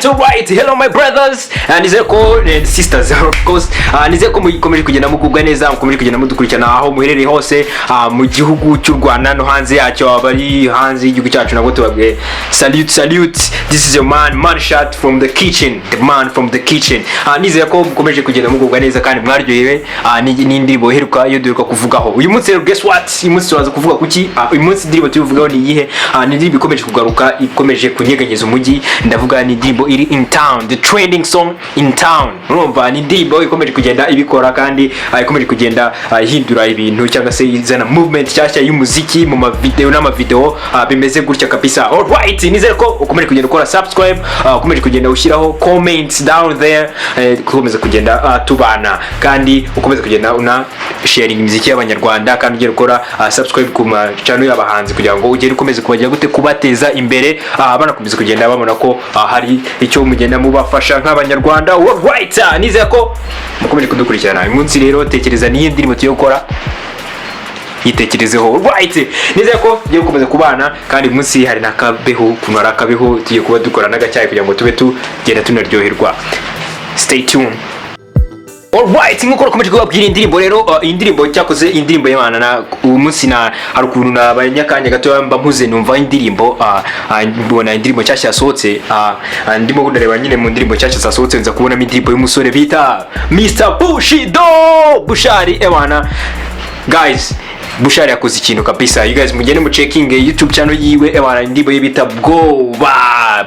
Alright, hello my brothers nizere ko sisters of course nizere ko mukomeje kugenda mukugwa neza, mukomeje kugenda mudukurikirana aho muherereye hose mu gihugu cy'u Rwanda no hanze yacyo, abari hanze y'igihugu cyacu nabo tubabwe salute. This is your man shot from the kitchen, the man from the kitchen. Nizere ko mukomeje kugenda mukugwa neza kandi mwaryohewe n'indirimbo iheruka yo duheruka kuvugaho. Uyu munsi rero guess what, uyu munsi turaza kuvuga kuki. Uyu munsi indirimbo tuvugaho ni iyihe? Ni indirimbo ikomeje kugaruka, ikomeje kunyeganyeza umujyi. Ndavuga ni indirimbo iri in town, the trending song in town. Urumva ni indirimbo ikomeje kugenda ibikora kandi ikomeje kugenda ihindura ibintu cyangwa se izana movement cyashya y'umuziki mu mavideo n'amavideo bimeze gutya kabisa. Alright, nizere ko ukomeje kugenda ukora subscribe, ukomeje kugenda ushyiraho comments down there, ukomeza kugenda tubana kandi ukomeza kugenda una sharing imiziki y'abanyarwanda kandi ugera ukora subscribe ku channel y'abahanzi kugira ngo ugere ukomeze kubajya gute kubateza imbere, banakomeza kugenda babona ko hari icyo mugenda mubafasha nk'abanyarwanda. Alright, nizeye ko mukomeje kudukurikirana. Uyu munsi rero tekereza niyo ndirimbo tugiye gukora, yitekerezeho. Alright, nizeye ko tugiye gukomeza kubana kandi uyu munsi hari nakabeho, kunara akabeho tugiye kuba dukora n'agacyayi kugira ngo tube tugenda tunaryoherwa. Stay tuned. Alright, nkuko nakomeje kubabwira indirimbo rero, indirimbo cyakoze indirimbo y'Imana na umunsi na arukuntu nabanyakanya gato mbamuze numva indirimbo mbona indirimbo cyashya yasohotse, ndimo kunareba nyine mu ndirimbo cyashya yasohotse nza kubona indirimbo y'umusore bita Mr Bushido Bushari Ewana. Guys, Bushari yakoze ikintu kabisa. You guys mugende mu checking YouTube channel yiwe Ewana, indirimbo yibita Bwoba,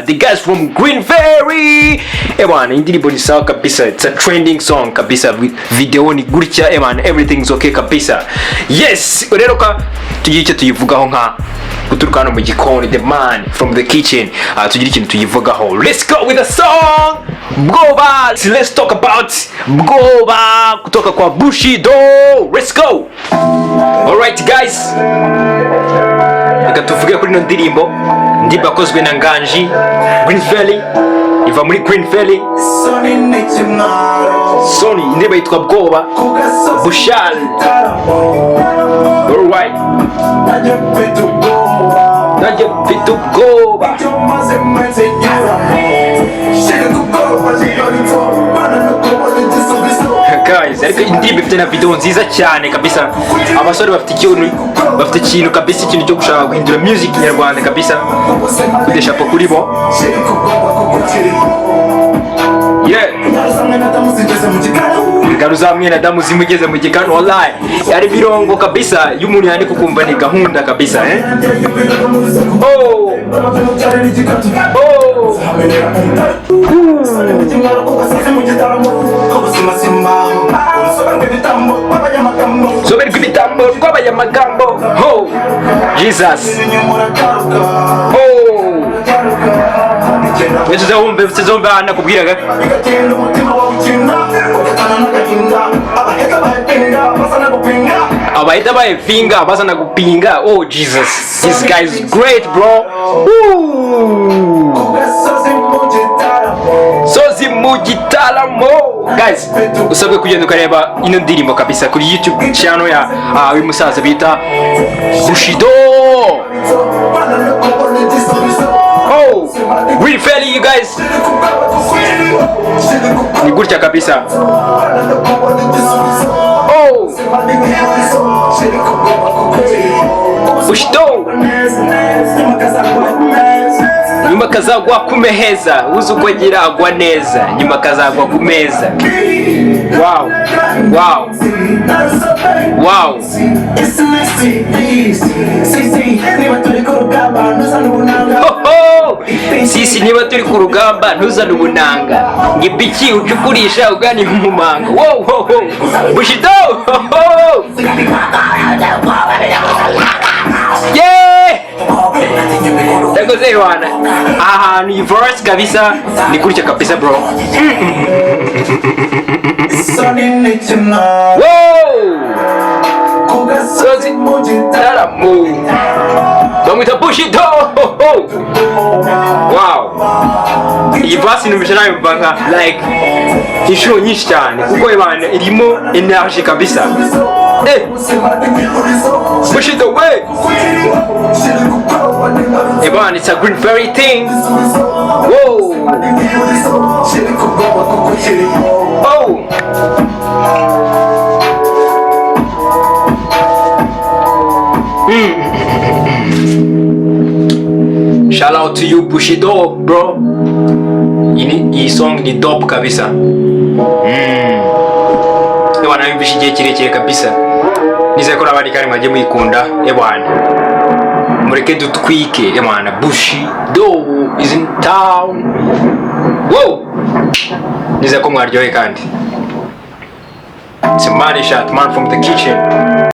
the guys from Green Fairy Ewana. Indirimbo ni sawa kabisa, it's a trending song kabisa, video ni gutya Ewana, everything's okay kabisa. Yes, rero ka tugiye icyo tuyivugaho nka guturuka hano mu gikoni, the man from the kitchen. Tugira ikintu tuyivugaho. Let's go with the song Bwoba. Let's talk about Bwoba kutoka kwa Bushido. Let's go. Alright guys, reka tuvuge kuri ino ndirimbo yakozwe na Nganji Green Fairy, iva muri Green Fairy. Sony, indirimbo yitwa Bwoba Bushari. Alright, najye mfite ubwoba. Guys, ariko indirimbo ifite na video nziza cyane kabisa. Abasore bafite ikintu kabisa, ikintu cyo gushaka guhindura music nyarwanda kabisa, kudesha po kuri bo. Yeah, garuza mwene Adamu zimugeze mu gikano. Wallahi yari birongo kabisa y'umuntu yandi kukumva ni gahunda kabisa Soberwa ibitambo rw'abanyamagambo. Jesus. Wezuzahumbe nakubwiraga abahita bayefinga basana gupinga. Oh Jesus, this guy is great bro. Sozi mu gitaramo. Guys, usabwe kugenda ukareba ino ndirimbo kabisa kuri YouTube channel ya uyu musaza bita Bushido. Green Fairy, you guys. Ni gutya kabisa. Bushido. Nyuma kazagwa kumeheza, uzukogira agwa neza, nyuma kazagwa kumeza. Wow. Sisi niba turi ku rugamba ntuzana ubunanga, ngipiki ucukurisha ugani umumanga. Wow. Bushido. Yeah. Ndagoze Ewana. Ni verse kabisa, ni kurya kabisa bro. Sozi mujitaramu bamwita Bushido. Wow, iyi verse numvise nayo mvanga like inshuro nyinshi cyane kuko Ewana irimo energy kabisa. Hey, Bushido way. Evan, it's a green fairy thing. Whoa. Oh. Shout out to you Bushido, bro. Hii song ni dope kabisa. Ewana yumvisha igihe kirekire kabisa. Nizeye ko nabandi kandi mwagiye muyikunda. Ewana mureke dutwike. Ewana Bushido is in town. Whoa. Nizeye ko mwaryohe kandi. It's a man shot, man from the kitchen.